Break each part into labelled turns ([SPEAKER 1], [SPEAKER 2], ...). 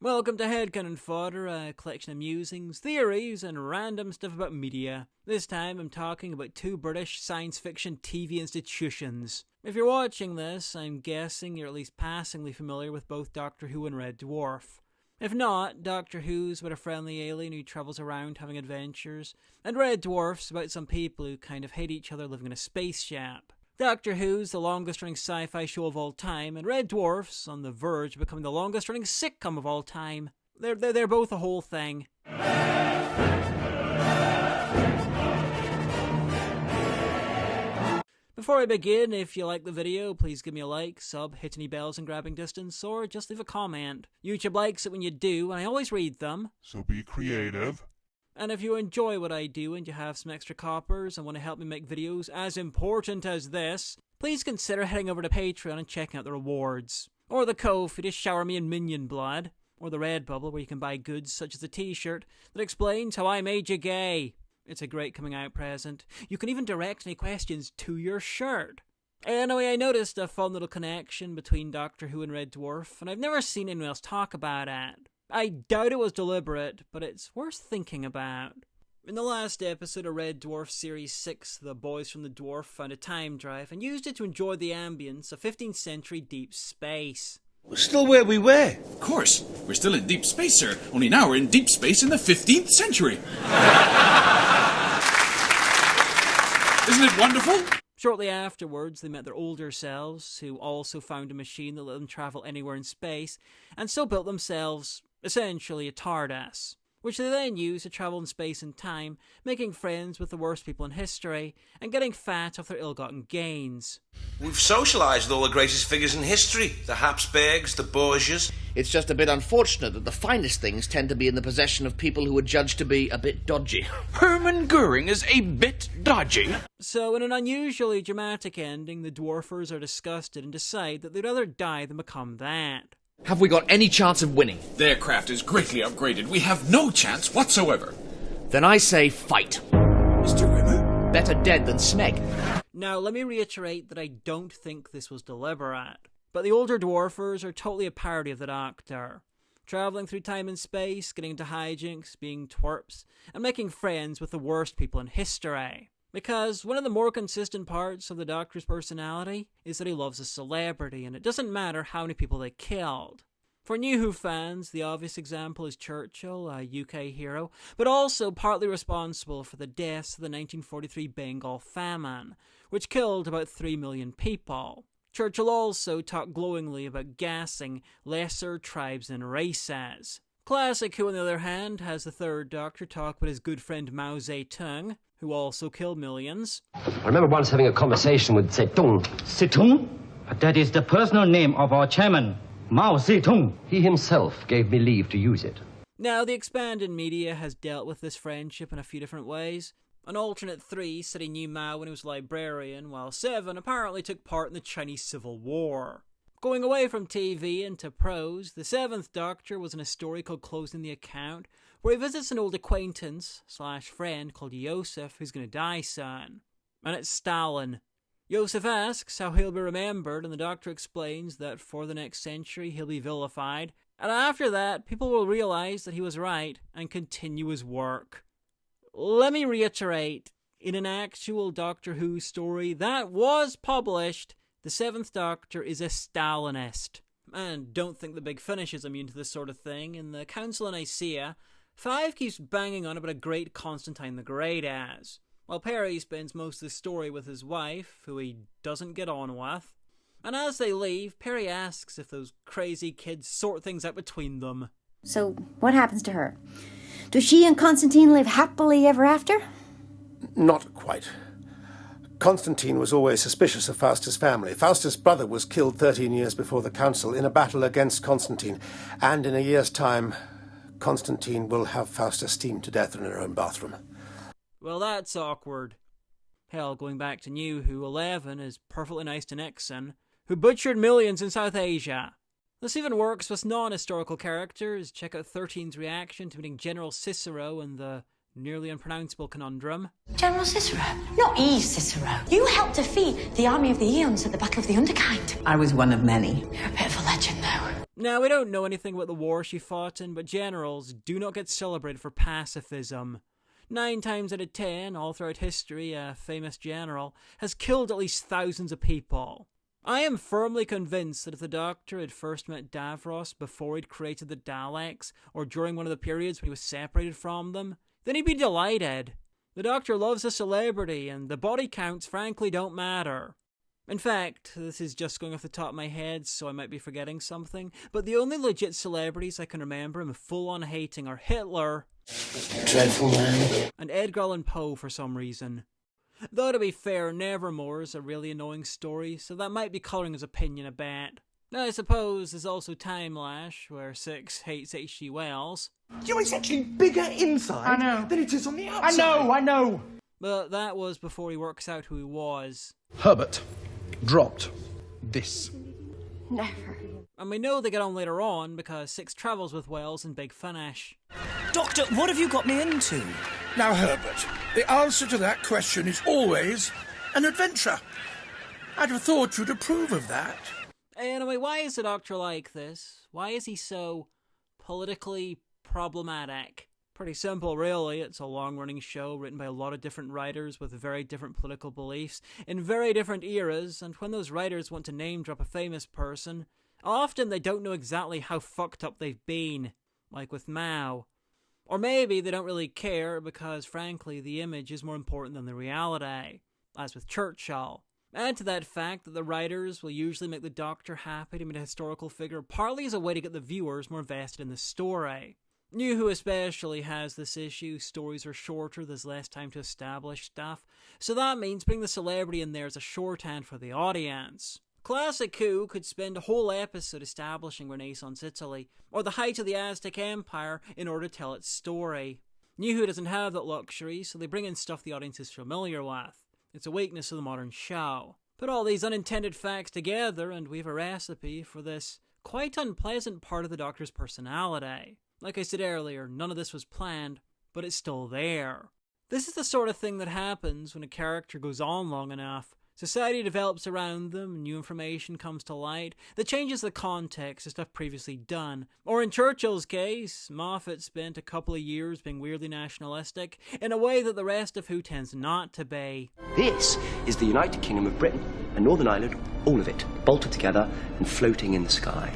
[SPEAKER 1] Welcome to Headcanon Fodder, a collection of musings, theories, and random stuff about media. This time I'm talking about two British science fiction TV institutions. If you're watching this, I'm guessing you're at least passingly familiar with both Doctor Who and Red Dwarf. If not, Doctor Who's about a friendly alien who travels around having adventures, and Red Dwarf's about some people who kind of hate each other living in a spaceship. Doctor Who's the longest-running sci-fi show of all time, and Red Dwarf's on the verge of becoming the longest-running sitcom of all time. They're both a whole thing. Before I begin, if you like the video, please give me a like, sub, hit any bells in grabbing distance, or just leave a comment. YouTube likes it when you do, and I always read them.
[SPEAKER 2] So be creative.
[SPEAKER 1] And if you enjoy what I do and you have some extra coppers and want to help me make videos as important as this, please consider heading over to Patreon and checking out the rewards. Or the Ko-fi to shower me in minion blood. Or the Redbubble where you can buy goods such as a t-shirt that explains how I made you gay. It's a great coming out present. You can even direct any questions to your shirt. Anyway, I noticed a fun little connection between Doctor Who and Red Dwarf, and I've never seen anyone else talk about it. I doubt it was deliberate, but it's worth thinking about. In the last episode of Red Dwarf Series 6, the boys from the Dwarf found a time drive and used it to enjoy the ambience of 15th century deep space.
[SPEAKER 3] We're still where we were.
[SPEAKER 4] Of course. We're still in deep space, sir. Only now we're in deep space in the 15th century. Isn't it wonderful?
[SPEAKER 1] Shortly afterwards, they met their older selves, who also found a machine that let them travel anywhere in space, and so built themselves, essentially, a TARDIS, which they then used to travel in space and time, making friends with the worst people in history, and getting fat off their ill-gotten gains.
[SPEAKER 3] We've socialised with all the greatest figures in history. The Habsburgs, the Borgias.
[SPEAKER 5] It's just a bit unfortunate that the finest things tend to be in the possession of people who are judged to be a bit dodgy.
[SPEAKER 4] Hermann Goering is a bit dodgy.
[SPEAKER 1] So, in an unusually dramatic ending, the Dwarfers are disgusted and decide that they'd rather die than become that.
[SPEAKER 5] Have we got any chance of winning?
[SPEAKER 4] Their craft is greatly upgraded. We have no chance whatsoever.
[SPEAKER 5] Then I say fight.
[SPEAKER 4] Mr. Rimmer?
[SPEAKER 5] Better dead than Smeg.
[SPEAKER 1] Now, let me reiterate that I don't think this was deliberate, but the older Dwarfers are totally a parody of the Doctor. Travelling through time and space, getting into hijinks, being twerps, and making friends with the worst people in history. Because one of the more consistent parts of the Doctor's personality is that he loves a celebrity, and it doesn't matter how many people they killed. For New Who fans, the obvious example is Churchill, a UK hero, but also partly responsible for the deaths of the 1943 Bengal famine, which killed about 3 million people. Churchill also talked glowingly about gassing lesser tribes and races. Classic Who, on the other hand, has the third Doctor talk with his good friend Mao Zedong, who also killed millions.
[SPEAKER 6] I remember once having a conversation with Zedong.
[SPEAKER 7] Zedong? That is the personal name of our chairman, Mao Zedong.
[SPEAKER 6] He himself gave me leave to use it.
[SPEAKER 1] Now, the expanded media has dealt with this friendship in a few different ways. An alternate 3 said he knew Mao when he was a librarian, while 7 apparently took part in the Chinese Civil War. Going away from TV into prose, the 7th Doctor was in a story called Closing the Account, where he visits an old acquaintance / friend called Yosef, who's going to die soon. And it's Stalin. Yosef asks how he'll be remembered, and the Doctor explains that for the next century he'll be vilified, and after that people will realise that he was right and continue his work. Let me reiterate, in an actual Doctor Who story that was published, the 7th Doctor is a Stalinist. And don't think the Big Finish is immune to this sort of thing. In the Council of Nicaea, 5 keeps banging on about a great Constantine the Great as, while Perry spends most of the story with his wife, who he doesn't get on with. And as they leave, Perry asks if those crazy kids sort things out between them.
[SPEAKER 8] So, what happens to her? Does she and Constantine live happily ever after?
[SPEAKER 9] Not quite. Constantine was always suspicious of Faustus' family. Faustus' brother was killed 13 years before the council in a battle against Constantine, and in a year's time, Constantine will have Faustus steamed to death in her own bathroom.
[SPEAKER 1] Well, that's awkward. Hell, going back to New Who, 11 is perfectly nice to Nixon, who butchered millions in South Asia. This even works with non-historical characters. Check out 13's reaction to meeting General Cicero in the nearly unpronounceable conundrum.
[SPEAKER 10] General Cicero? Not Eve Cicero. You helped defeat the army of the Aeons at the Battle of the Underkind.
[SPEAKER 11] I was one of many.
[SPEAKER 10] You're a bit of a legend, though.
[SPEAKER 1] Now, we don't know anything about the war she fought in, but generals do not get celebrated for pacifism. 9 times out of 10, all throughout history, a famous general has killed at least thousands of people. I am firmly convinced that if the Doctor had first met Davros before he'd created the Daleks, or during one of the periods when he was separated from them, then he'd be delighted. The Doctor loves a celebrity, and the body counts frankly don't matter. In fact, this is just going off the top of my head, so I might be forgetting something, but the only legit celebrities I can remember him full-on hating are Hitler,
[SPEAKER 5] Dreadful man.
[SPEAKER 1] and Edgar Allan Poe for some reason. Though to be fair, Nevermore is a really annoying story, so that might be colouring his opinion a bit. Now I suppose there's also Time Lash, where Six hates H.G. Wells.
[SPEAKER 2] You know, it's actually bigger inside than it is on the outside. I know.
[SPEAKER 1] But that was before he works out who he was.
[SPEAKER 2] Herbert dropped this.
[SPEAKER 8] Never.
[SPEAKER 1] And we know they get on later on because Six travels with Wells in Big Finish.
[SPEAKER 11] Doctor, what have you got me into?
[SPEAKER 12] Now, Herbert, the answer to that question is always an adventure. I'd have thought you'd approve of that.
[SPEAKER 1] Anyway, why is the Doctor like this? Why is he so politically problematic? Pretty simple, really. It's a long-running show written by a lot of different writers with very different political beliefs in very different eras, and when those writers want to name-drop a famous person, often they don't know exactly how fucked up they've been, like with Mao. Or maybe they don't really care because, frankly, the image is more important than the reality, as with Churchill. Add to that fact that the writers will usually make the Doctor happy to meet a historical figure partly as a way to get the viewers more invested in the story. New Who especially has this issue. Stories are shorter, there's less time to establish stuff, so that means putting the celebrity in there is a shorthand for the audience. Classic Who could spend a whole episode establishing Renaissance Italy, or the height of the Aztec Empire, in order to tell its story. New Who doesn't have that luxury, so they bring in stuff the audience is familiar with. It's a weakness of the modern show. Put all these unintended facts together, and we have a recipe for this quite unpleasant part of the Doctor's personality. Like I said earlier, none of this was planned, but it's still there. This is the sort of thing that happens when a character goes on long enough. Society develops around them, new information comes to light that changes the context of stuff previously done. Or in Churchill's case, Moffat spent a couple of years being weirdly nationalistic in a way that the rest of Who tends not to be.
[SPEAKER 13] This is the United Kingdom of Britain, and Northern Ireland, all of it, bolted together and floating in the sky.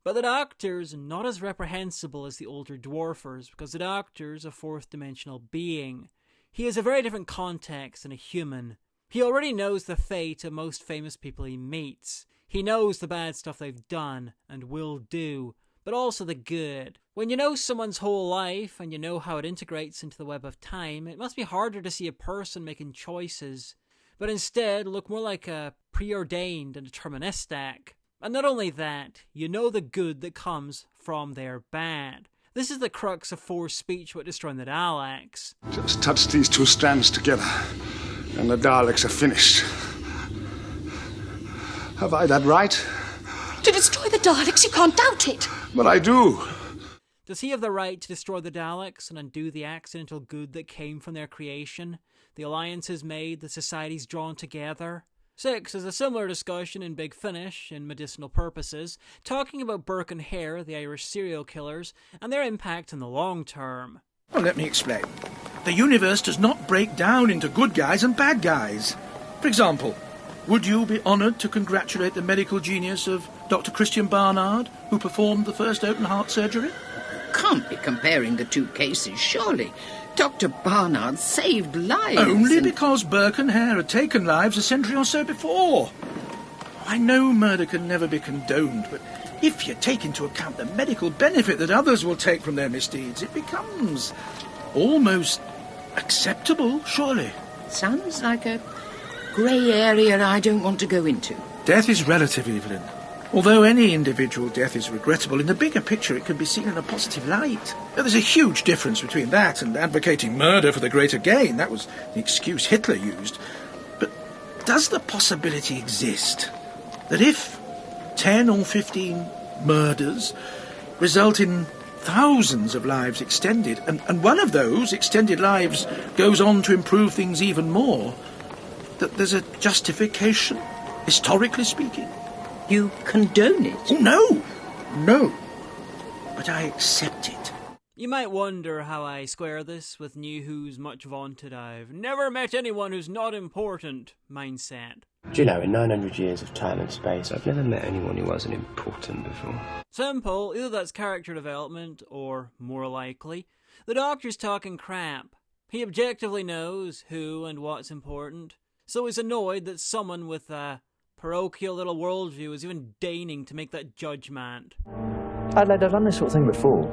[SPEAKER 1] But the Doctor's not as reprehensible as the older dwarfers, because the Doctor's a fourth-dimensional being. He has a very different context than a human. He already knows the fate of most famous people he meets. He knows the bad stuff they've done, and will do, but also the good. When you know someone's whole life, and you know how it integrates into the web of time, it must be harder to see a person making choices, but instead look more like a preordained and deterministic. And not only that, you know the good that comes from their bad. This is the crux of Four's speech about destroying the Daleks.
[SPEAKER 14] Just touch these two strands together, and the Daleks are finished. Have I that right?
[SPEAKER 10] To destroy the Daleks, you can't doubt it.
[SPEAKER 14] But I do.
[SPEAKER 1] Does he have the right to destroy the Daleks and undo the accidental good that came from their creation? The alliances made, the societies drawn together? Six is a similar discussion in Big Finish, in Medicinal Purposes, talking about Burke and Hare, the Irish serial killers, and their impact in the long term.
[SPEAKER 12] Well, let me explain. The universe does not break down into good guys and bad guys. For example, would you be honoured to congratulate the medical genius of Dr. Christian Barnard, who performed the first open heart surgery?
[SPEAKER 15] Can't be comparing the two cases, surely. Dr. Barnard saved lives.
[SPEAKER 12] Only because Burke and Hare had taken lives a century or so before. I know murder can never be condoned, but if you take into account the medical benefit that others will take from their misdeeds, it becomes almost acceptable, surely.
[SPEAKER 15] Sounds like a grey area I don't want to go into.
[SPEAKER 12] Death is relative, Evelyn. Although any individual death is regrettable, in the bigger picture it can be seen in a positive light. Now, there's a huge difference between that and advocating murder for the greater gain. That was the excuse Hitler used. But does the possibility exist that if 10 or 15 murders result in thousands of lives extended, and one of those extended lives goes on to improve things even more, that there's a justification, historically speaking?
[SPEAKER 15] You condone it?
[SPEAKER 12] Oh, no. No, but I accept it.
[SPEAKER 1] You might wonder how I square this with New Who's much vaunted "I've never met anyone who's not important" mindset.
[SPEAKER 13] Do you know, in 900 years of time and space, I've never met anyone who wasn't important before.
[SPEAKER 1] Simple, either that's character development, or, more likely, the Doctor's talking crap. He objectively knows who and what's important, so he's annoyed that someone with a parochial little worldview is even deigning to make that judgment.
[SPEAKER 16] I've done this sort of thing before.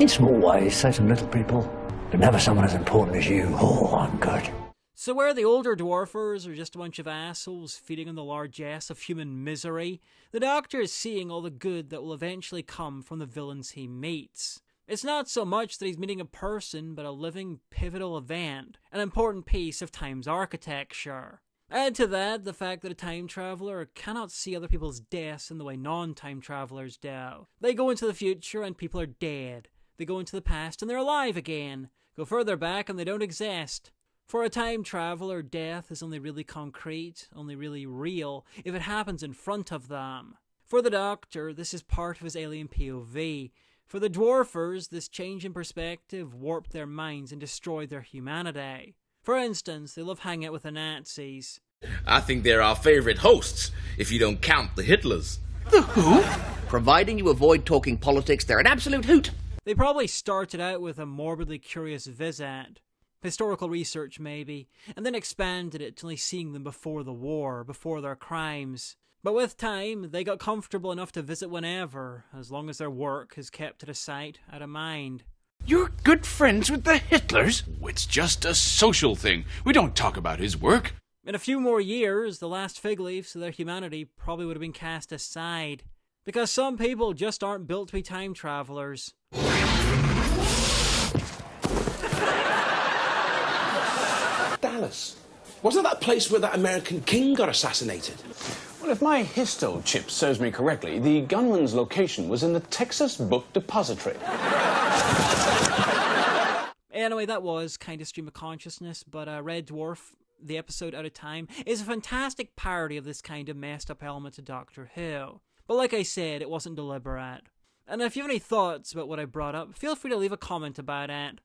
[SPEAKER 16] In small ways, say some little people, but never someone as important as you. Oh, I'm good.
[SPEAKER 1] So where the older dwarfers are just a bunch of assholes feeding on the largesse of human misery, the Doctor is seeing all the good that will eventually come from the villains he meets. It's not so much that he's meeting a person, but a living, pivotal event, an important piece of time's architecture. Add to that the fact that a time traveller cannot see other people's deaths in the way non-time travellers do. They go into the future and people are dead. They go into the past and they're alive again. Go further back and they don't exist. For a time traveller, death is only really concrete, only really real, if it happens in front of them. For the Doctor, this is part of his alien POV. For the dwarfers, this change in perspective warped their minds and destroyed their humanity. For instance, they love hanging out with the Nazis.
[SPEAKER 17] I think they're our favourite hosts, if you don't count the Hitlers.
[SPEAKER 5] The who? Providing you avoid talking politics, they're an absolute hoot.
[SPEAKER 1] They probably started out with a morbidly curious visit. Historical research, maybe, and then expanded it to only seeing them before the war, before their crimes. But with time, they got comfortable enough to visit whenever, as long as their work is kept out of sight, out of mind.
[SPEAKER 4] You're good friends with the Hitlers? It's just a social thing. We don't talk about his work.
[SPEAKER 1] In a few more years, the last fig leaves of their humanity probably would have been cast aside. Because some people just aren't built to be time travelers.
[SPEAKER 2] Dallas. Wasn't that place where that American king got assassinated?
[SPEAKER 18] Well, if my histo chip serves me correctly, the gunman's location was in the Texas Book Depository.
[SPEAKER 1] Anyway, that was kind of stream of consciousness, but Red Dwarf, the episode Out of Time, is a fantastic parody of this kind of messed up element to Doctor Who. But like I said, it wasn't deliberate. And if you have any thoughts about what I brought up, feel free to leave a comment about it.